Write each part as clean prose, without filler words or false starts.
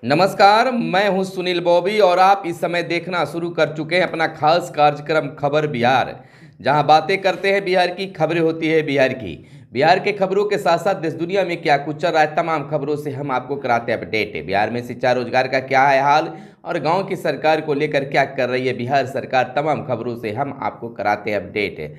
नमस्कार, मैं हूं सुनील बॉबी और आप इस समय देखना शुरू कर चुके हैं अपना खास कार्यक्रम खबर बिहार, जहां बातें करते हैं बिहार की, खबरें होती है बिहार की। बिहार के खबरों के साथ साथ देश दुनिया में क्या कुछ चल रहा है, तमाम खबरों से हम आपको कराते हैं अपडेट। बिहार में शिक्षा रोजगार का क्या है हाल और गांव की सरकार को लेकर क्या कर रही है बिहार सरकार, तमाम खबरों से हम आपको कराते हैं अपडेट।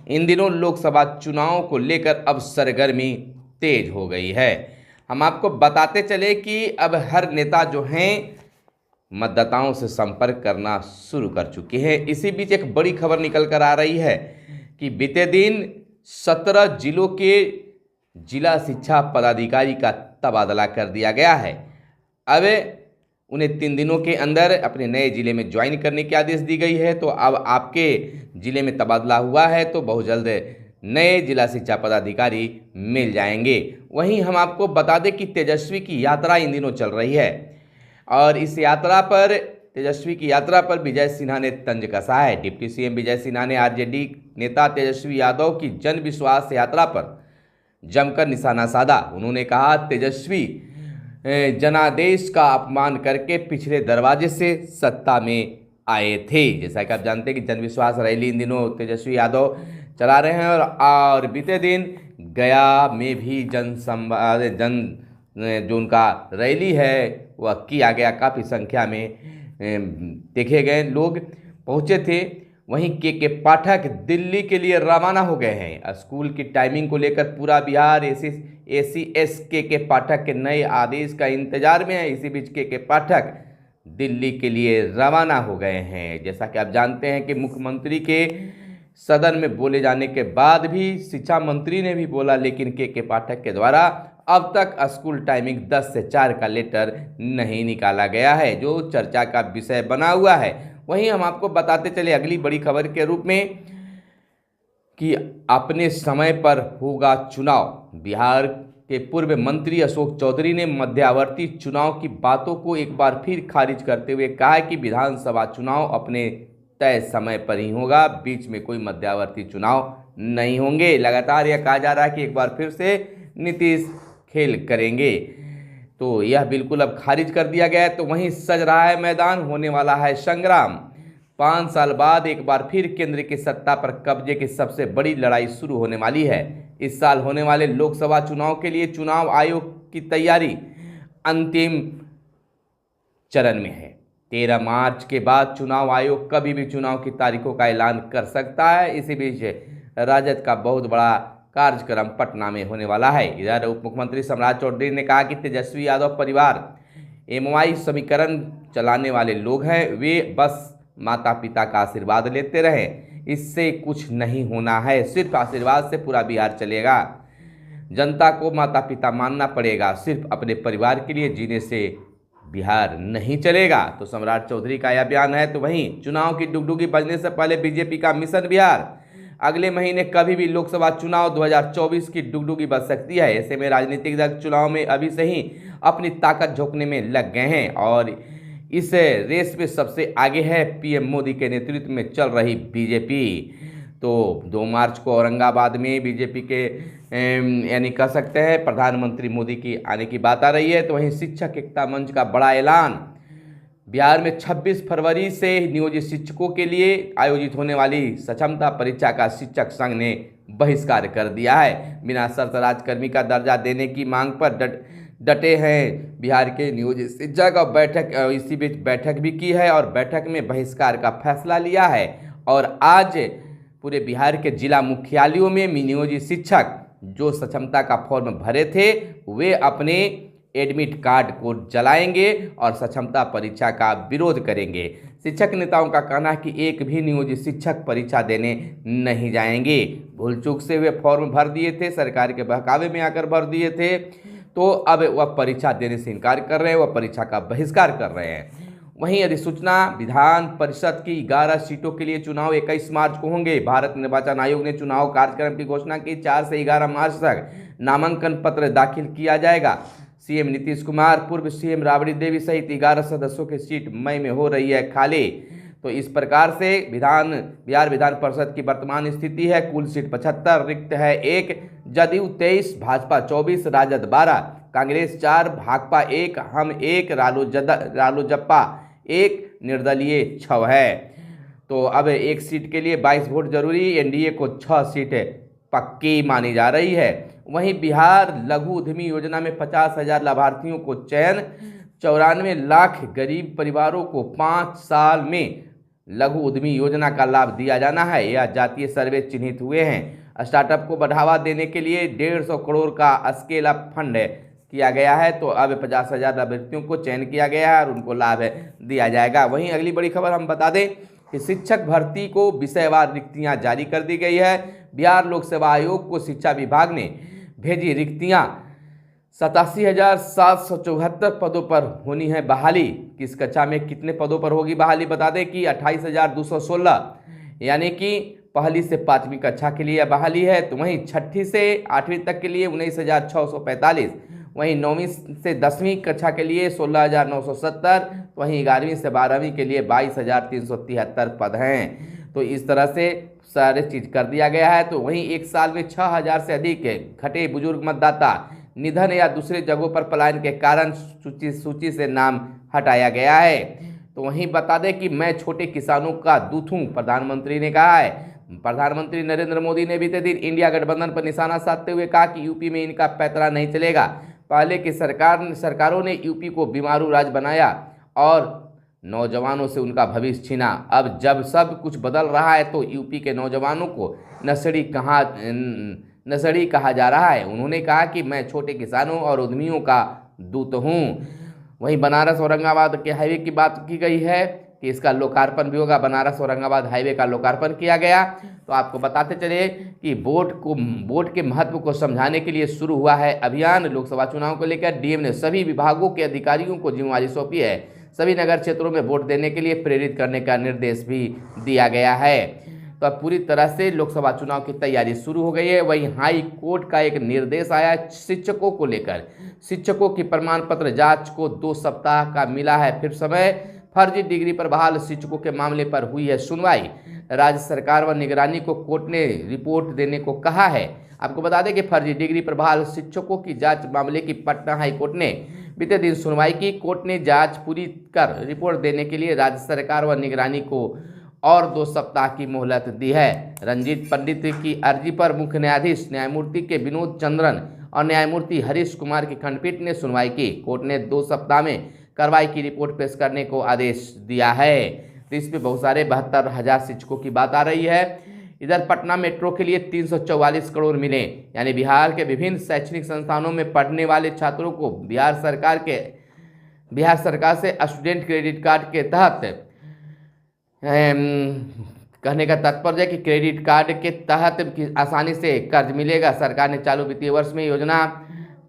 इन दिनों लोकसभा चुनाव को लेकर अब सरगर्मी तेज हो गई है। हम आपको बताते चले कि अब हर नेता जो हैं मतदाताओं से संपर्क करना शुरू कर चुके हैं। इसी बीच एक बड़ी खबर निकल कर आ रही है कि बीते दिन 17 जिलों के जिला शिक्षा पदाधिकारी का तबादला कर दिया गया है। अब उन्हें 3 दिनों के अंदर अपने नए जिले में ज्वाइन करने की आदेश दी गई है। तो अब आपके जिले में तबादला हुआ है तो बहुत जल्द नए जिला शिक्षा पदाधिकारी मिल जाएंगे। वहीं हम आपको बता दें कि तेजस्वी की यात्रा इन दिनों चल रही है और इस यात्रा पर तेजस्वी की यात्रा पर विजय सिन्हा ने तंज कसा है। डिप्टी सीएम विजय सिन्हा ने आरजेडी नेता तेजस्वी यादव की जन विश्वास यात्रा पर जमकर निशाना साधा। उन्होंने कहा तेजस्वी जनादेश का अपमान करके पिछले दरवाजे से सत्ता में आए थे। जैसा कि आप जानते हैं कि जनविश्वास रैली इन दिनों तेजस्वी यादव चला रहे हैं और बीते दिन गया में भी जो उनका रैली है वह किया गया। काफ़ी संख्या में देखे गए लोग पहुंचे थे। वहीं के पाठक दिल्ली के लिए रवाना हो गए हैं। स्कूल की टाइमिंग को लेकर पूरा बिहार एसीएस के पाठक के नए आदेश का इंतजार में है। इसी बीच के पाठक दिल्ली के लिए रवाना हो गए हैं। जैसा कि आप जानते हैं कि मुख्यमंत्री के सदन में बोले जाने के बाद भी शिक्षा मंत्री ने भी बोला, लेकिन के पाठक के द्वारा अब तक स्कूल टाइमिंग 10 से 4 का लेटर नहीं निकाला गया है, जो चर्चा का विषय बना हुआ है। वहीं हम आपको बताते चले अगली बड़ी खबर के रूप में कि अपने समय पर होगा चुनाव। बिहार के पूर्व मंत्री अशोक चौधरी ने मध्यावर्ती चुनाव की बातों को एक बार फिर खारिज करते हुए कहा है कि विधानसभा चुनाव अपने तय समय पर ही होगा, बीच में कोई मध्यावर्ती चुनाव नहीं होंगे। लगातार यह कहा जा रहा है कि एक बार फिर से नीतीश खेल करेंगे, तो यह बिल्कुल अब खारिज कर दिया गया है। तो वहीं सज रहा है मैदान, होने वाला है संग्राम। 5 साल बाद एक बार फिर केंद्र की सत्ता पर कब्जे की सबसे बड़ी लड़ाई शुरू होने वाली है। इस साल होने वाले लोकसभा चुनाव के लिए चुनाव आयोग की तैयारी अंतिम चरण में है। 13 मार्च के बाद चुनाव आयोग कभी भी चुनाव की तारीखों का ऐलान कर सकता है। इसी बीच राजद का बहुत बड़ा कार्यक्रम पटना में होने वाला है। इधर उप मुख्यमंत्री सम्राट चौधरी ने कहा कि तेजस्वी यादव परिवार एमवाई समीकरण चलाने वाले लोग हैं, वे बस माता पिता का आशीर्वाद लेते रहें, इससे कुछ नहीं होना है। सिर्फ आशीर्वाद से पूरा बिहार चलेगा। जनता को माता पिता मानना पड़ेगा, सिर्फ अपने परिवार के लिए जीने से बिहार नहीं चलेगा। तो सम्राट चौधरी का यह बयान है। तो वहीं चुनाव की डुगडुगी बजने से पहले बीजेपी का मिशन बिहार, अगले महीने कभी भी लोकसभा चुनाव 2024 की डुगडुगी बज सकती है। ऐसे में राजनीतिक दल चुनाव में अभी से ही अपनी ताकत झोंकने में लग गए हैं और इस रेस में सबसे आगे है पीएम मोदी के नेतृत्व में चल रही बीजेपी। तो 2 मार्च को औरंगाबाद में बीजेपी के यानी कह सकते हैं प्रधानमंत्री मोदी की आने की बात आ रही है। तो वहीं शिक्षक एकता मंच का बड़ा ऐलान, बिहार में 26 फरवरी से नियोजित शिक्षकों के लिए आयोजित होने वाली सक्षमता परीक्षा का शिक्षक संघ ने बहिष्कार कर दिया है। बिना शर्त राजकर्मी का दर्जा देने की मांग पर डटे हैं बिहार के नियोजित शिक्षक और इसी बीच बैठक भी की है और बैठक में बहिष्कार का फैसला लिया है। और आज पूरे बिहार के जिला मुख्यालयों में नियोजित शिक्षक जो सक्षमता का फॉर्म भरे थे वे अपने एडमिट कार्ड को जलाएंगे और सक्षमता परीक्षा का विरोध करेंगे। शिक्षक नेताओं का कहना है कि एक भी नियोजित शिक्षक परीक्षा देने नहीं जाएंगे। भूल चूक से वे फॉर्म भर दिए थे, सरकार के बहकावे में आकर भर दिए थे, तो अब वह परीक्षा देने से इनकार कर रहे हैं, वह परीक्षा का बहिष्कार कर रहे हैं। वहीं अधिसूचना, विधान परिषद की 11 सीटों के लिए चुनाव 21 मार्च को होंगे। भारत निर्वाचन आयोग ने चुनाव कार्यक्रम की घोषणा की। 4 से 11 मार्च तक नामांकन पत्र दाखिल किया जाएगा। सीएम नीतीश कुमार, पूर्व सीएम राबड़ी देवी सहित 11 सदस्यों की सीट मई में हो रही है खाली। तो इस प्रकार से बिहार विधान परिषद की वर्तमान स्थिति है। कुल सीट 75, रिक्त है 1, जदयू 23, भाजपा 24, राजद 12, कांग्रेस 4, भाकपा 1, हम 1, रालोजपा 1, निर्दलीय 6 है। तो अब एक सीट के लिए 22 वोट जरूरी, एनडीए को 6 सीटें पक्की मानी जा रही है। वहीं बिहार लघु उद्यमी योजना में 50,000 लाभार्थियों को चयन, 94 लाख गरीब परिवारों को 5 साल में लघु उद्यमी योजना का लाभ दिया जाना है। यह जातीय सर्वे चिन्हित हुए हैं। स्टार्टअप को बढ़ावा देने के लिए 150 करोड़ का स्केल अप फंड किया गया है। तो अब 50,000 लाभार्थियों को चयन किया गया है और उनको लाभ दिया जाएगा। वहीं अगली बड़ी खबर हम बता दें कि शिक्षक भर्ती को विषयवार रिक्तियां जारी कर दी गई है। बिहार लोक सेवा आयोग को शिक्षा विभाग ने भेजी रिक्तियां। 87,774 पदों पर होनी है बहाली। किस कक्षा में कितने पदों पर होगी बहाली, बता दें कि 28,216, यानी कि पहली से 5वीं कक्षा के लिए बहाली है। तो वहीं 6ठी से 8वीं तक के लिए 19,645, वहीं 9वीं से 10वीं कक्षा के लिए 16,970, वहीं 11वीं से 12वीं के लिए 22,373 पद हैं। तो इस तरह से सारे चीज कर दिया गया है। तो वहीं एक साल में 6,000 से अधिक घटे बुजुर्ग मतदाता, निधन या दूसरे जगहों पर पलायन के कारण सूची से नाम हटाया गया है। तो वहीं बता दें कि मैं छोटे किसानों का दूत हूं, प्रधानमंत्री ने कहा है। प्रधानमंत्री नरेंद्र मोदी ने बीते दिन इंडिया गठबंधन पर निशाना साधते हुए कहा कि यूपी में इनका पैतरा नहीं चलेगा। पहले की सरकारों ने यूपी को बीमारू राज्य बनाया और नौजवानों से उनका भविष्य छीना। अब जब सब कुछ बदल रहा है तो यूपी के नौजवानों को नसड़ी कहा जा रहा है। उन्होंने कहा कि मैं छोटे किसानों और उद्यमियों का दूत हूँ। वहीं बनारस औरंगाबाद के हाईवे की बात की गई है कि इसका लोकार्पण भी होगा। बनारस औरंगाबाद हाईवे का लोकार्पण किया गया। तो आपको बताते चले कि वोट के महत्व को समझाने के लिए शुरू हुआ है अभियान। लोकसभा चुनाव को लेकर डीएम ने सभी विभागों के अधिकारियों को जिम्मेदारी सौंपी है। सभी नगर क्षेत्रों में वोट देने के लिए प्रेरित करने का निर्देश भी दिया गया है। तो अब पूरी तरह से लोकसभा चुनाव की तैयारी शुरू हो गई है। वहीं हाई कोर्ट का एक निर्देश आया शिक्षकों को लेकर। शिक्षकों की प्रमाण पत्र जांच को 2 सप्ताह का मिला है फिर समय। फर्जी डिग्री पर बहाल शिक्षकों के मामले पर हुई है सुनवाई। राज्य सरकार व निगरानी को कोर्ट ने रिपोर्ट देने को कहा है। आपको बता दें कि फर्जी डिग्री पर बहाल शिक्षकों की जांच मामले की पटना हाई कोर्ट ने बीते दिन सुनवाई की। कोर्ट ने जांच पूरी कर रिपोर्ट देने के लिए राज्य सरकार व निगरानी को और 2 सप्ताह की मोहलत दी है। रंजीत पंडित की अर्जी पर मुख्य न्यायाधीश न्यायमूर्ति के विनोद चंद्रन और न्यायमूर्ति हरीश कुमार की खंडपीठ ने सुनवाई की। कोर्ट ने 2 सप्ताह में कार्रवाई की रिपोर्ट पेश करने को आदेश दिया है। तो इसमें बहुत सारे 72,000 शिक्षकों की बात आ रही है। इधर पटना मेट्रो के लिए 344 करोड़ मिले, यानी बिहार के विभिन्न शैक्षणिक संस्थानों में पढ़ने वाले छात्रों को बिहार सरकार से स्टूडेंट क्रेडिट कार्ड के तहत कहने का तात्पर्य है कि क्रेडिट कार्ड के तहत आसानी से कर्ज मिलेगा। सरकार ने चालू वित्तीय वर्ष में योजना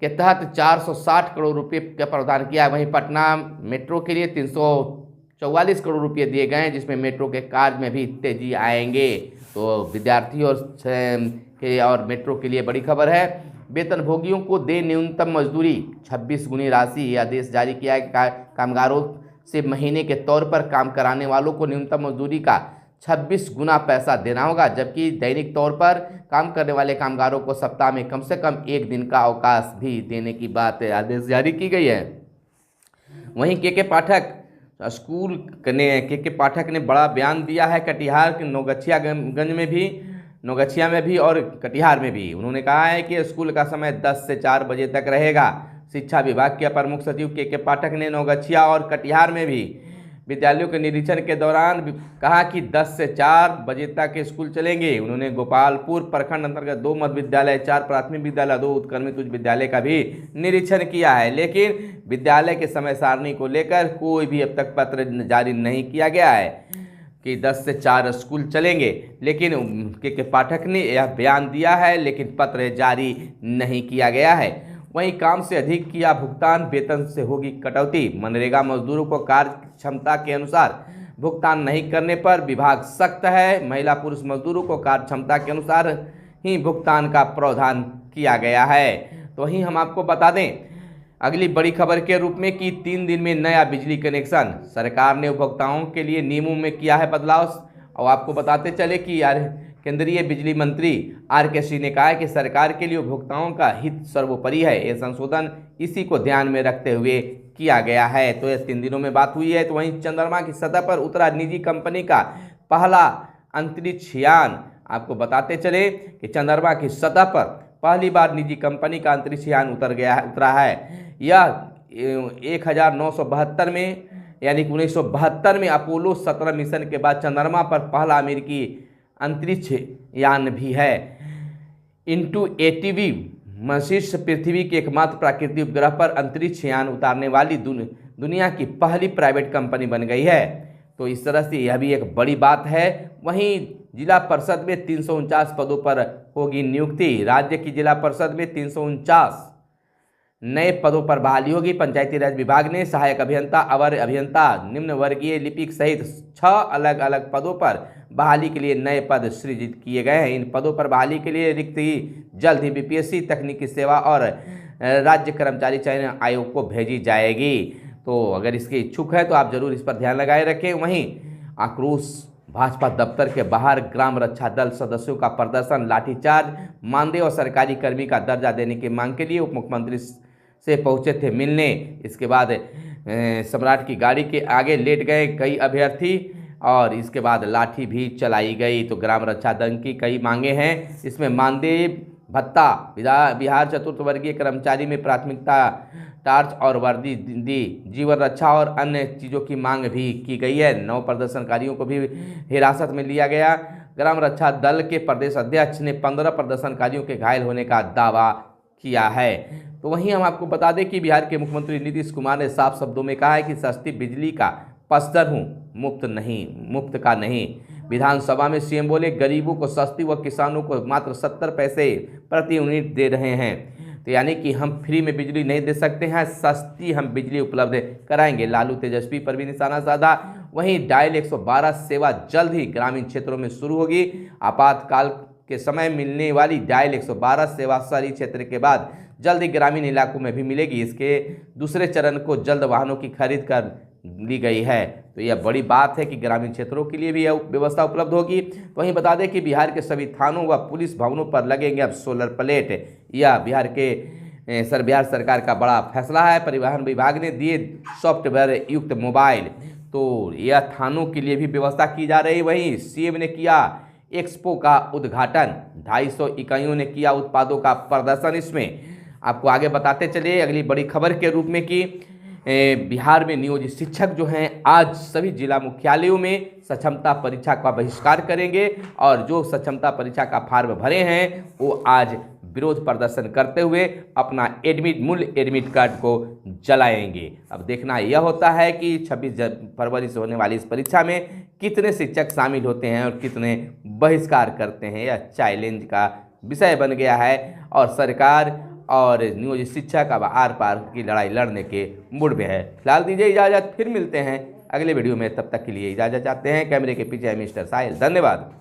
के तहत 460 करोड़ रुपए का प्रावधान किया। वहीं पटना मेट्रो के लिए 344 करोड़ रुपए दिए गए हैं, जिसमें मेट्रो के कार्य में भी तेजी आएंगे। तो विद्यार्थियों और मेट्रो के लिए बड़ी खबर है। वेतनभोगियों को दे न्यूनतम मजदूरी, 26 गुनी राशि। यह आदेश जारी किया है। कामगारों से महीने के तौर पर काम कराने वालों को न्यूनतम मजदूरी का 26 गुना पैसा देना होगा, जबकि दैनिक तौर पर काम करने वाले कामगारों को सप्ताह में कम से कम 1 दिन का अवकाश भी देने की बात आदेश जारी की गई है। वहीं के पाठक पाठक ने बड़ा बयान दिया है। कटिहार के नौगछिया में भी और कटिहार में भी उन्होंने कहा है कि स्कूल का समय 10 से 4 बजे तक रहेगा। शिक्षा विभाग के अपर मुख्य सचिव के पाठक ने नौगछिया और कटिहार में भी विद्यालयों के निरीक्षण के दौरान कहा कि 10 से 4 बजे तक स्कूल चलेंगे। उन्होंने गोपालपुर प्रखंड अंतर्गत 2 मध्य विद्यालय, 4 प्राथमिक विद्यालय, 2 उत्क्रमित उच्च विद्यालय का भी निरीक्षण किया है, लेकिन विद्यालय के समय सारणी को लेकर कोई भी अब तक पत्र जारी नहीं किया गया है कि 10 से 4 स्कूल चलेंगे। लेकिन के पाठक ने यह बयान दिया है, लेकिन पत्र जारी नहीं किया गया है। वहीं काम से अधिक किया भुगतान, वेतन से होगी कटौती। मनरेगा मजदूरों को कार्य क्षमता के अनुसार भुगतान नहीं करने पर विभाग सख्त है। महिला पुरुष मजदूरों को कार्य क्षमता के अनुसार ही भुगतान का प्रावधान किया गया है। तो वहीं हम आपको बता दें अगली बड़ी खबर के रूप में कि 3 दिन में नया बिजली कनेक्शन। सरकार ने उपभोक्ताओं के लिए नियमों में किया है बदलाव। और आपको बताते चले कि केंद्रीय बिजली मंत्री आर.के. सिंह ने कहा है कि सरकार के लिए उपभोक्ताओं का हित सर्वोपरि है। यह संशोधन इसी को ध्यान में रखते हुए किया गया है। तो यह 3 दिनों में बात हुई है। तो वहीं चंद्रमा की सतह पर उतरा निजी कंपनी का पहला अंतरिक्ष यान। आपको बताते चले कि चंद्रमा की सतह पर पहली बार निजी कंपनी का अंतरिक्ष यान उतरा है। यह 1972 में यानी कि 1972 में अपोलो 17 मिशन के बाद चंद्रमा पर पहला अमेरिकी अंतरिक्ष यान भी है। इंटुएटिव मस्तिष्क पृथ्वी के एकमात्र प्राकृतिक उपग्रह पर अंतरिक्ष यान उतारने वाली दुनिया की पहली प्राइवेट कंपनी बन गई है। तो इस तरह से यह भी एक बड़ी बात है। वहीं जिला परिषद में 349 पदों पर होगी नियुक्ति। राज्य की जिला परिषद में 349 नए पदों पर बहाली होगी। पंचायती राज विभाग ने सहायक अभियंता, अवर अभियंता, निम्न वर्गीय लिपिक सहित 6 अलग अलग पदों पर बहाली के लिए नए पद सृजित किए गए हैं। इन पदों पर बहाली के लिए रिक्ति जल्द ही बीपीएससी, तकनीकी सेवा और राज्य कर्मचारी चयन आयोग को भेजी जाएगी। तो अगर इसके इच्छुक हैं तो आप जरूर इस पर ध्यान लगाए रखें। वहीं आक्रोश भाजपा दफ्तर के बाहर ग्राम रक्षा दल सदस्यों का प्रदर्शन, लाठीचार्ज, मानदेय और सरकारी कर्मी का दर्जा देने की मांग के लिए उप मुख्यमंत्री से पहुंचे थे मिलने। इसके बाद सम्राट की गाड़ी के आगे लेट गए कई अभ्यर्थी और इसके बाद लाठी भी चलाई गई। तो ग्राम रक्षा दल की कई मांगे हैं। इसमें मानदेय भत्ता, बिहार चतुर्थ वर्गीय कर्मचारी में प्राथमिकता, टार्च और वर्दी दी, जीवन रक्षा और अन्य चीज़ों की मांग भी की गई है। 9 प्रदर्शनकारियों को भी हिरासत में लिया गया। ग्राम रक्षा दल के प्रदेश अध्यक्ष ने 15 प्रदर्शनकारियों के घायल होने का दावा किया है। तो वहीं हम आपको बता दें कि बिहार के मुख्यमंत्री नीतीश कुमार ने साफ शब्दों में कहा है कि सस्ती बिजली का पसदर हूँ, मुफ्त का नहीं। विधानसभा में सीएम बोले गरीबों को सस्ती व किसानों को मात्र 70 पैसे प्रति यूनिट दे रहे हैं। तो यानी कि हम फ्री में बिजली नहीं दे सकते हैं, सस्ती हम बिजली उपलब्ध कराएंगे। लालू तेजस्वी पर भी निशाना साधा। वहीं डायल 112 सेवा जल्द ही ग्रामीण क्षेत्रों में शुरू होगी। आपातकाल के समय मिलने वाली डायल 112 सेवा शहरी क्षेत्र के बाद जल्द ही ग्रामीण इलाकों में भी मिलेगी। इसके दूसरे चरण को जल्द वाहनों की खरीद कर ली गई है। तो यह बड़ी बात है कि ग्रामीण क्षेत्रों के लिए भी यह व्यवस्था उपलब्ध होगी। वहीं बता दें कि बिहार के सभी थानों व पुलिस भवनों पर लगेंगे अब सोलर प्लेट। यह बिहार सरकार का बड़ा फैसला है। परिवहन विभाग ने दिए सॉफ्टवेयर युक्त मोबाइल। तो यह थानों के लिए भी व्यवस्था की जा रही है। वहीं सीएम ने किया एक्सपो का उद्घाटन, 250 इकाइयों ने किया उत्पादों का प्रदर्शन। इसमें आपको आगे बताते चले अगली बड़ी खबर के रूप में कि बिहार में नियोजित शिक्षक जो हैं आज सभी जिला मुख्यालयों में सक्षमता परीक्षा का बहिष्कार करेंगे और जो सक्षमता परीक्षा का फॉर्म भरे हैं वो आज विरोध प्रदर्शन करते हुए अपना मूल एडमिट कार्ड को जलाएंगे। अब देखना यह होता है कि 26 फरवरी से होने वाली इस परीक्षा में कितने शिक्षक शामिल होते हैं और कितने बहिष्कार करते हैं। यह चैलेंज का विषय बन गया है और सरकार और नियोजित शिक्षक अब आर पार की लड़ाई लड़ने के मूड में है। फिलहाल दीजिए इजाज़त, फिर मिलते हैं अगले वीडियो में। तब तक के लिए इजाज़त चाहते हैं। कैमरे के पीछे है मिस्टर साहिल। धन्यवाद।